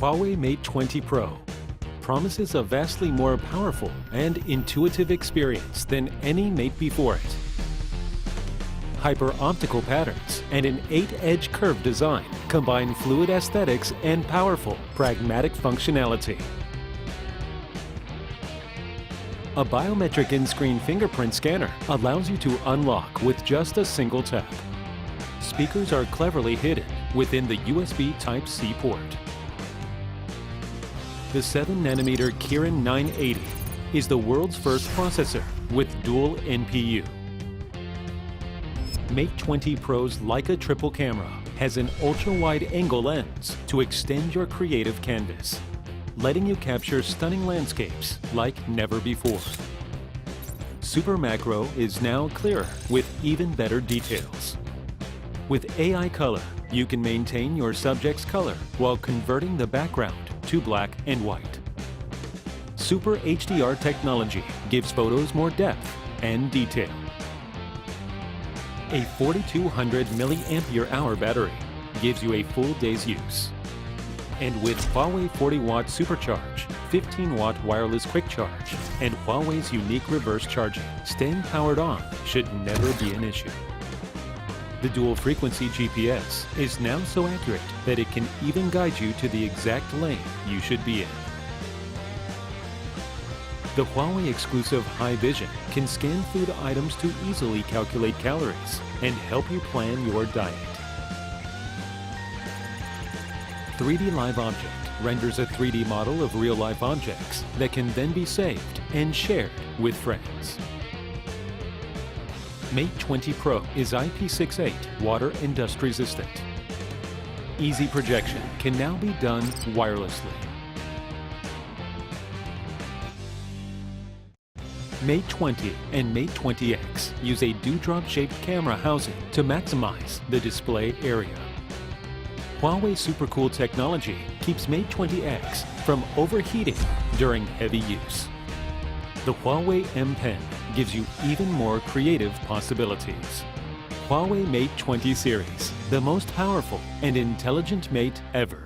Huawei Mate20 Pro promises a vastly more powerful and intuitive experience than any Mate before it. Hyper-optical patterns and an 8-edge curved design combine fluid aesthetics and powerful, pragmatic functionality. A biometric in-screen fingerprint scanner allows you to unlock with just a single tap. Speakers are cleverly hidden within the USB Type-C port. The 7nm Kirin 980 is the world's first processor with dual NPU. Mate20 Pro's Leica triple camera has an ultra-wide angle lens to extend your creative canvas, letting you capture stunning landscapes like never before. Super Macro is now clearer with even better details. With AI Color, you can maintain your subject's color while converting the background to black and white. Super HDR technology gives photos more depth and detail. A 4200 mAh battery gives you a full day's use. And with Huawei 40-watt Supercharge, 15-watt wireless quick charge, and Huawei's unique reverse charging, staying powered on should never be an issue. The dual-frequency GPS is now so accurate that it can even guide you to the exact lane you should be in. The Huawei exclusive High Vision can scan food items to easily calculate calories and help you plan your diet. 3D Live Object renders a 3D model of real-life objects that can then be saved and shared with friends. Mate20 Pro is IP68 water and dust resistant. Easy projection can now be done wirelessly. Mate20 and Mate20X use a dewdrop-shaped camera housing to maximize the display area. Huawei SuperCool technology keeps Mate20X from overheating during heavy use. The Huawei M Pen gives you even more creative possibilities. Huawei Mate 20 series, the most powerful and intelligent Mate ever.